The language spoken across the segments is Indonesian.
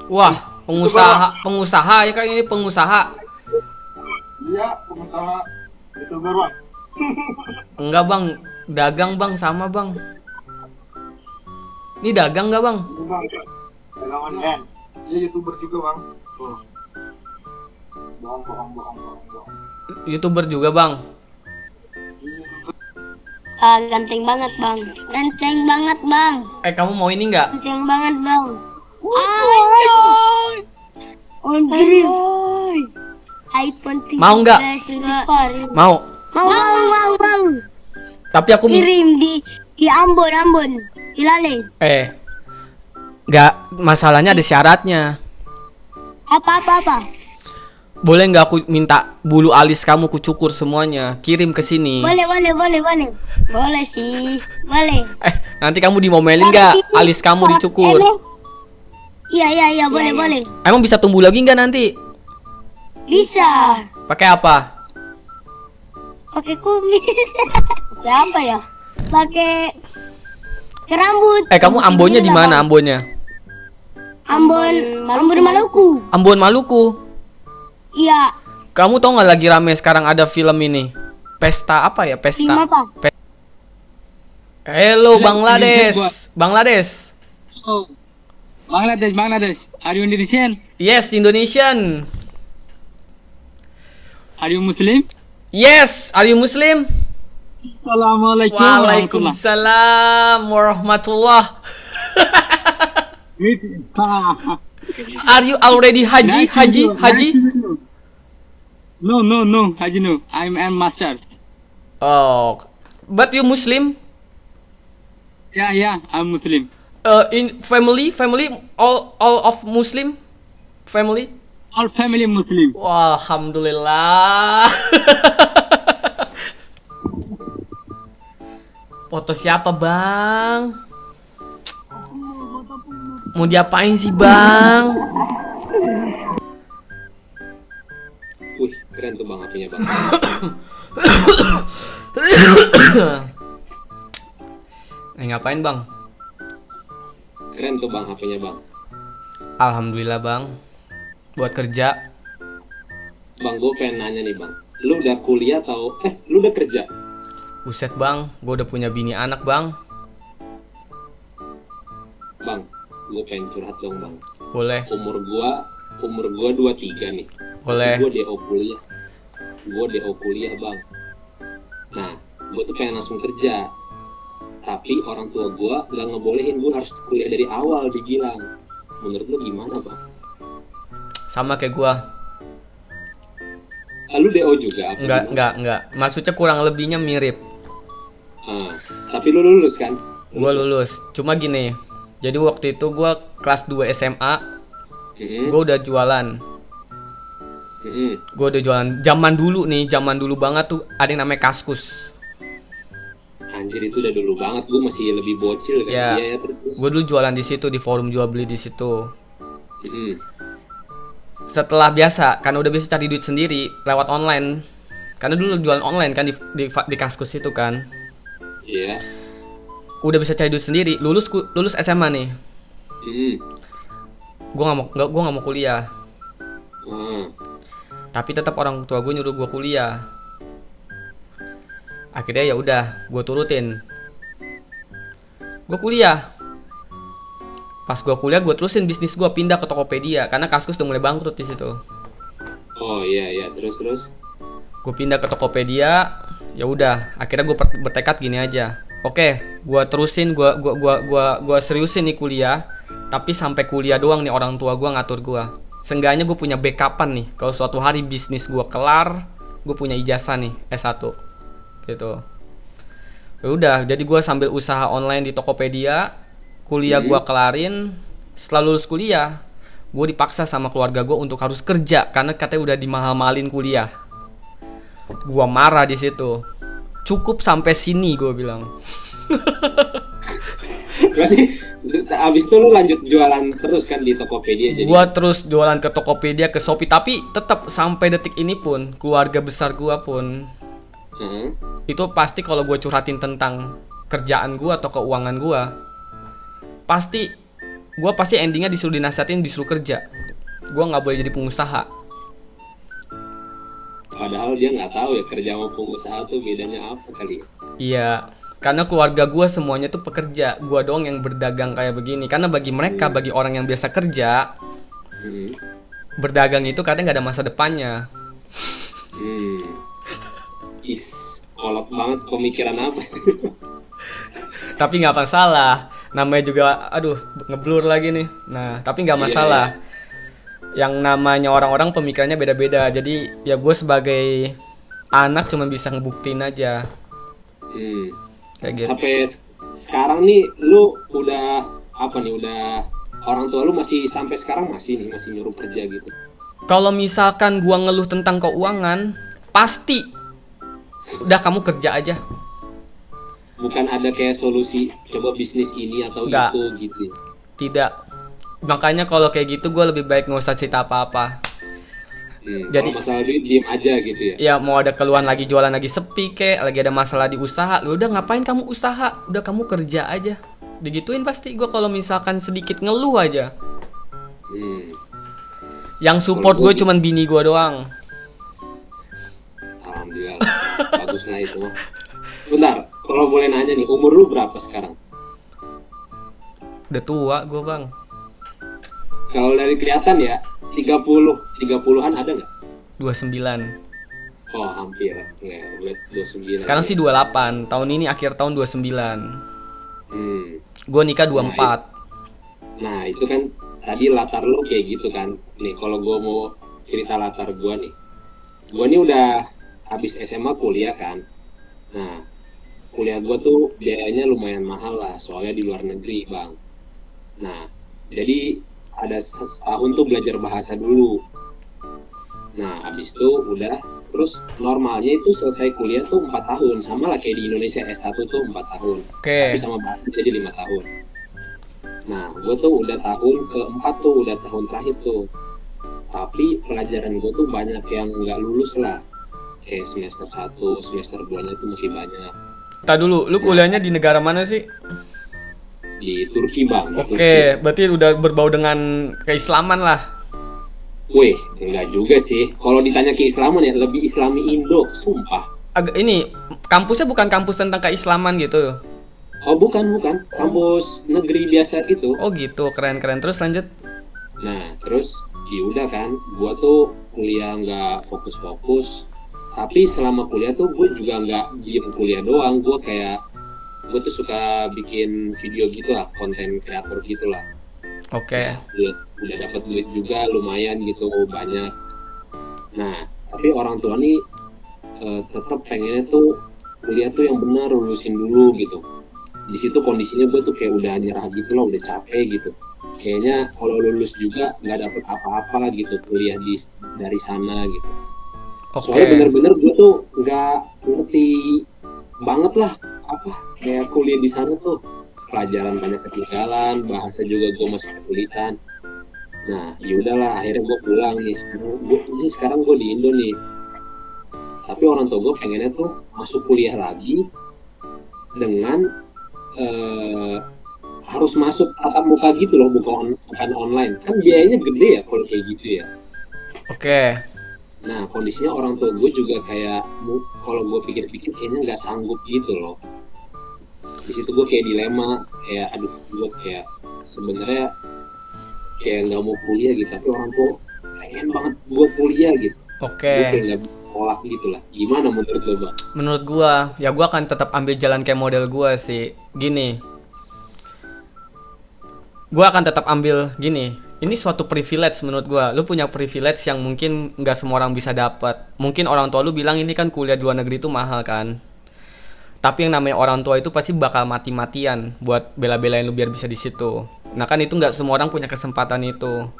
Wah, pengusaha ya kayak ini pengusaha. Iya, pengusaha YouTuber bang. Enggak bang, dagang bang sama bang. Ini dagang nggak bang? Ini bang, dagang online. Iya YouTuber juga bang. Tuh. Bohong. YouTuber juga bang. Ganteng banget bang. Ganteng banget bang. Kamu mau ini nggak? Ganteng banget bang. Anjay. Anjay. iPhone 13 Mau nggak? Mau. Mau. Tapi aku Kirim di Ambon. Hilale. nggak, masalahnya ada syaratnya. Apa? Boleh nggak aku minta bulu alis kamu kucukur semuanya, kirim ke sini? Boleh. Boleh sih. Boleh. Nanti kamu dimomelin nggak alis kamu dicukur? Iya, boleh. Emang bisa tumbuh lagi nggak nanti? Bisa. Pakai apa? Pakai kumis. Pakai apa ya? Pakai rambut. Kamu Ambonnya di mana Ambonnya? Ambon Maluku. Ambon Maluku. Iya. Kamu tau nggak lagi rame sekarang ada film ini? Pesta apa ya? Pesta. Film apa? Hello Bangladesh. Oh, Bangladesh. Are you Indonesian? Yes, Indonesian. Are you Muslim? Yes, are you Muslim? Assalamualaikum. Waalaikumsalam warahmatullah. Are you already haji? No. Haji no. I'm a master. Oh, but you Muslim? Yeah, I'm Muslim. In family, all of Muslim family. All family Muslim. Wah, alhamdulillah. Foto siapa bang? Mau diapain sih bang? Wih, keren tuh bang HP-nya bang. Ngapain bang? Keren tuh bang HP-nya bang. Alhamdulillah bang. Buat kerja. Bang, gue pengen nanya nih bang. Lu udah kuliah atau lu udah kerja? Buset bang, gue udah punya bini anak bang. Bang, gue pengen curhat dong bang. Boleh. Umur gua 23 nih. Boleh. Gue DO kuliah bang. Nah, gue tuh pengen langsung kerja. Tapi orang tua gue gak ngebolehin, gue harus kuliah dari awal dibilang. Menurut lu gimana bang? Sama kayak gue. Lu DO juga? Apa Enggak. Maksudnya kurang lebihnya mirip. Tapi lu lulus kan? Gue lulus. Cuma gini. Jadi waktu itu gue kelas 2 SMA. Gue udah jualan. Gue udah jualan. Zaman dulu banget tuh ada yang namanya Kaskus. Anjir, itu udah dulu banget. Gue masih lebih bocil kan. Ya. Iya, terus. Gue dulu jualan di situ, di forum jual beli di situ. Setelah biasa, karena udah bisa cari duit sendiri lewat online. Karena dulu jualan online kan di Kaskus itu kan. Iya. Udah bisa cari duit sendiri. Lulus SMA nih. Gue nggak mau kuliah. Tapi tetap orang tua gue nyuruh gue kuliah. Akhirnya ya udah, gue turutin. Gue kuliah. Pas gue kuliah, gue terusin bisnis gue, pindah ke Tokopedia karena Kaskus udah mulai bangkrut di situ. Oh iya, terus. Gue pindah ke Tokopedia. Ya udah, akhirnya gue bertekad gini aja. Oke, gue terusin, gue seriusin nih kuliah. Tapi sampai kuliah doang nih orang tua gue ngatur gue. Seenggaknya gue punya backupan nih. Kalau suatu hari bisnis gue kelar, gue punya ijazah nih S1 gitu. Ya udah, jadi gue sambil usaha online di Tokopedia, kuliah gue kelarin. Setelah lulus kuliah, gue dipaksa sama keluarga gue untuk harus kerja karena katanya udah dimahal-mahalin kuliah. Gue marah di situ. Cukup sampai sini gue bilang. Abis itu lu lanjut jualan terus kan di Tokopedia jadi. Gua terus jualan ke Tokopedia, ke Shopee, tapi tetap sampai detik ini pun keluarga besar gua pun Heeh. itu pasti kalau gue curhatin tentang kerjaan gue atau keuangan gue, pasti gue pasti endingnya disuruh dinasihatin, disuruh kerja. Gue nggak boleh jadi pengusaha. Padahal dia nggak tahu ya kerja sama pengusaha tuh bedanya apa kali ya. Iya, karena keluarga gue semuanya tuh pekerja, gue doang yang berdagang kayak begini. Karena bagi mereka, bagi orang yang biasa kerja, Hmm. berdagang itu kadang nggak ada masa depannya. Is, kolot banget pemikiran apa? Tapi nggak masalah, namanya juga, aduh, ngeblur lagi nih. Nah, tapi nggak masalah. Yang namanya orang-orang pemikirannya beda-beda. Jadi ya gue sebagai anak cuma bisa ngebuktiin aja. Kayak gitu. Sampai sekarang nih lu udah apa nih? Udah orang tua lu masih sampai sekarang masih nyuruh kerja gitu. Kalau misalkan gua ngeluh tentang keuangan, pasti udah kamu kerja aja. Bukan ada kayak solusi coba bisnis ini atau Nggak. itu gitu. Tidak. Makanya kalau kayak gitu gue lebih baik nggak usah cerita apa-apa. Jadi- Kalau masalah duit diem aja gitu ya. Ya mau ada keluhan lagi, jualan lagi sepi kek, lagi ada masalah di usaha, lu udah ngapain kamu usaha? Udah kamu kerja aja. Digituin pasti gue kalau misalkan sedikit ngeluh aja. Yang support gue cuman bini gue doang. Alhamdulillah. Bagus lah itu. Bentar, kalau boleh nanya nih, umur lu berapa sekarang? Udah tua gue bang. Kalau dari kelihatan ya, 30-an ada nggak? 29. Oh, hampir. Nggak, udah 29. Sekarang sih 28. Tahun ini akhir tahun 29. Gue nikah 24. Nah, itu kan tadi latar lu kayak gitu kan. Nih, kalau gue mau cerita latar gue nih. Gue nih udah habis SMA kuliah kan. Nah, kuliah gue tuh biayanya lumayan mahal lah, soalnya di luar negeri, Bang. Nah, jadi ada setahun tuh belajar bahasa dulu. Nah, habis itu udah, terus normalnya itu selesai kuliah tuh 4 tahun. Sama lah kayak di Indonesia S1 tuh 4 tahun. Oke. Tapi sama bahasa jadi 5 tahun. Nah, gue tuh udah tahun keempat tuh, udah tahun terakhir tuh. Tapi pelajaran gue tuh banyak yang nggak lulus lah. Kayak semester 1, semester 2-nya tuh masih banyak. Tadi dulu, lu kuliahnya di negara mana sih? Di Turki, Bang. Di Turki. Oke, berarti udah berbau dengan keislaman lah. Wih, enggak juga sih. Kalau ditanya keislaman ya, lebih islami Indo, sumpah. Agak ini kampusnya bukan kampus tentang keislaman gitu. Oh, bukan. Kampus negeri biasa gitu. Oh gitu, keren-keren. Terus lanjut. Nah, terus ya udah kan, gua tuh kuliah nggak fokus-fokus. Tapi selama kuliah tuh gue juga nggak diem kuliah doang. Gue tuh suka bikin video gitu lah, konten kreator gitu lah. Oke. Udah dapat duit juga lumayan gitu, banyak. Nah, tapi orang tua nih tetap pengennya tuh kuliah tuh yang benar, lulusin dulu gitu. Di situ kondisinya gue tuh kayak udah nyerah gitu lah, udah capek gitu. Kayaknya kalau lulus juga nggak dapet apa-apa gitu kuliah dari sana gitu. Soalnya Oke. bener-bener gue tuh nggak ngerti banget lah apa kayak kuliah di sana tuh, pelajaran banyak ketinggalan, bahasa juga gue masih kesulitan. Nah, yaudahlah akhirnya gue pulang nih. Sekarang gue di Indo nih. Tapi orang tua gue pengennya tuh masuk kuliah lagi dengan harus masuk tatap muka gitu loh, bukan online. Kan biayanya gede ya kalau kayak gitu ya. Oke. Nah, kondisinya orang tua gue juga kayak, kalau gue pikir-pikir kayaknya nggak sanggup gitu loh. Di situ gue kayak dilema, kayak aduh, gue kayak sebenarnya kayak nggak mau kuliah gitu, tapi orang tua pengen banget gue kuliah gitu. Oke. Gue kayak nggak bisa sekolah gitu lah. Gimana menurut lo, Bang? Menurut gua, ya gua akan tetap ambil jalan kayak model gua sih. Gini. Gua akan tetap ambil gini. Ini suatu privilege menurut gua. Lu punya privilege yang mungkin nggak semua orang bisa dapat. Mungkin orang tua lu bilang ini kan kuliah di luar negeri itu mahal kan. Tapi yang namanya orang tua itu pasti bakal mati-matian buat bela-belain lu biar bisa di situ. Nah kan itu nggak semua orang punya kesempatan itu.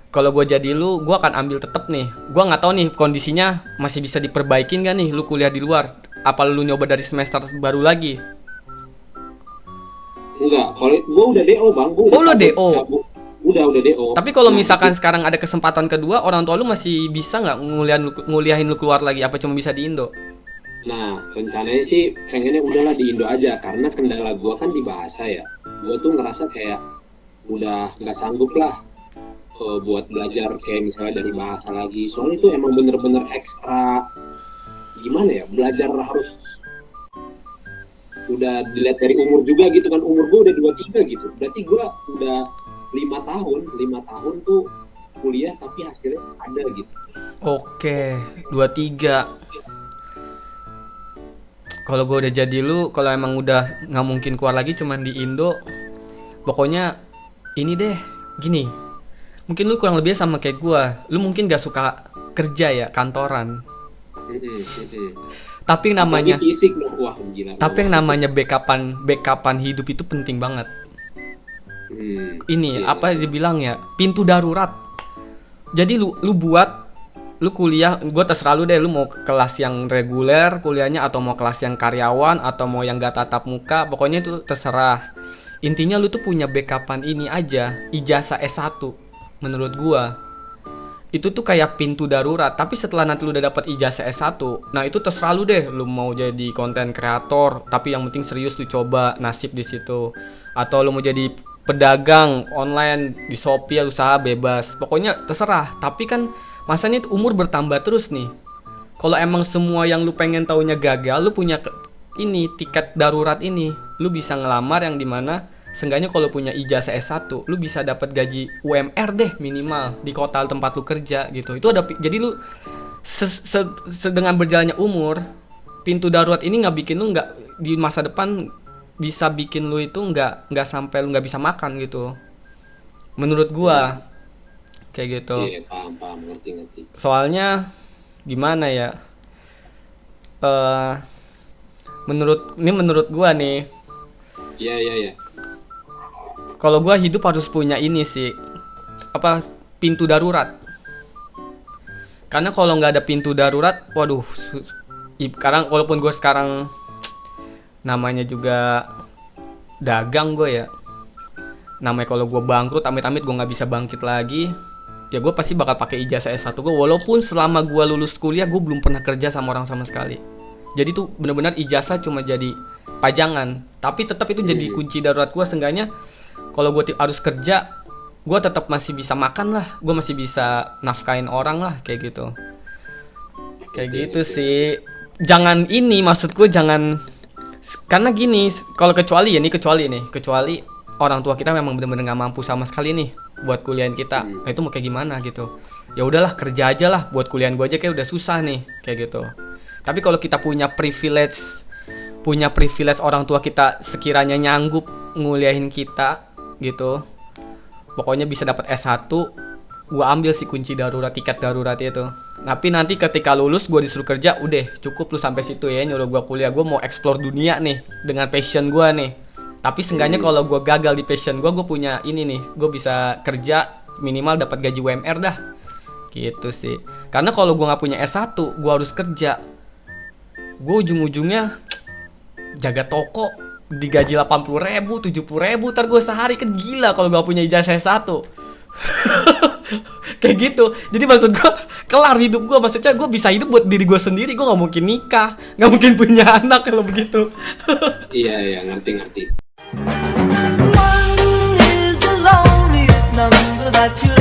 Kalau gue jadi lu, gue akan ambil tetep nih. Gue nggak tahu nih kondisinya masih bisa diperbaikin gak nih lu kuliah di luar. Apa lu nyoba dari semester baru lagi? Enggak, Kalau gue udah DO bang, gue Oh, lu DO? Udah DO. Tapi kalau Nah, misalkan itu- sekarang ada kesempatan kedua, orang tua lu masih bisa nggak nguliahin lu keluar lagi? Apa cuma bisa di Indo? Nah, rencananya sih pengennya udahlah di Indo aja, karena kendala gue kan di bahasa ya. Gue tuh ngerasa kayak udah nggak sanggup lah buat belajar kayak misalnya dari bahasa lagi. Soalnya itu emang bener-bener ekstra, gimana ya, belajar harus udah dilihat dari umur juga gitu kan. Umur gue udah 23 gitu, berarti gue udah 5 tahun tuh kuliah tapi hasilnya ada gitu. Oke, 23. Kalau gue udah jadi lu, kalau emang udah nggak mungkin keluar lagi cuman di Indo, pokoknya ini deh, gini. Mungkin lu kurang lebih sama kayak gue. Lu mungkin gak suka kerja ya, kantoran. Tapi namanya Apalagi fisik dong, wah gila. Tapi yang namanya backupan hidup itu penting banget. Ini iya. apa dibilang ya, pintu darurat. Jadi lu kuliah, gue terserah lu deh, lu mau kelas yang reguler kuliahnya atau mau kelas yang karyawan atau mau yang gak tatap muka, pokoknya itu terserah. Intinya lu tuh punya backupan ini aja, ijazah S1 menurut gua. Itu tuh kayak pintu darurat. Tapi setelah nanti lu udah dapat ijazah S1, nah itu terserah lu deh, lu mau jadi konten kreator, tapi yang penting serius lu coba nasib di situ. Atau lu mau jadi pedagang online di Shopee, usaha bebas. Pokoknya terserah. Tapi kan masanya itu umur bertambah terus nih. Kalau emang semua yang lu pengen taunya gagal, lu punya ini tiket darurat ini. Lu bisa ngelamar yang dimana seenggaknya kalau punya ijazah S1, lu bisa dapat gaji UMR deh minimal di kota tempat lu kerja gitu. Itu ada, jadi lu dengan berjalannya umur, pintu darurat ini nggak bikin lu nggak di masa depan bisa bikin lu itu nggak sampai lu nggak bisa makan gitu. Menurut gua kayak gitu. Iya, paham, ngerti. Soalnya gimana ya? Menurut gua nih. Iya. Kalau gua hidup harus punya ini sih, apa, pintu darurat. Karena kalau nggak ada pintu darurat, waduh, sekarang walaupun gue sekarang namanya juga dagang gue ya, namanya kalau gue bangkrut, amit-amit gue nggak bisa bangkit lagi, ya gue pasti bakal pakai ijazah S1 gue. Walaupun selama gue lulus kuliah gue belum pernah kerja sama orang sama sekali. Jadi tuh benar-benar ijazah cuma jadi pajangan, tapi tetap itu jadi kunci darurat gue. Seenggaknya kalau gue harus kerja, gue tetap masih bisa makan lah, gue masih bisa nafkain orang lah, kayak gitu. Kayak gitu sih. Jangan ini, maksud gue jangan, karena gini, kalau kecuali orang tua kita memang benar-benar nggak mampu sama sekali nih buat kuliahin kita. Nah, itu mau kayak gimana gitu. Ya udahlah, kerja aja lah, buat kuliahin gue aja kayak udah susah nih, kayak gitu. Tapi kalau kita punya privilege orang tua kita sekiranya nyanggup nguliahin kita gitu, pokoknya bisa dapat S1, gua ambil sih kunci darurat, tiket darurat itu. Tapi nanti ketika lulus gua disuruh kerja, udah cukup lu sampai situ ya, nyuruh gua kuliah. Gua mau explore dunia nih dengan passion gua nih. Tapi seenggaknya kalau gua gagal di passion gua punya ini nih, gua bisa kerja minimal dapat gaji UMR dah. Gitu sih. Karena kalau gua nggak punya S1, gua harus kerja. Gua ujung-ujungnya jaga toko digaji 80.000, 70.000, ntar gue sehari, kan gila kalau gak punya ijazah S1. Kayak gitu. Jadi maksud gue, kelar hidup gue. Maksudnya gue bisa hidup buat diri gue sendiri. Gue gak mungkin nikah, gak mungkin punya anak kalau begitu. Iya, ngerti. One is the loneliest number that you'll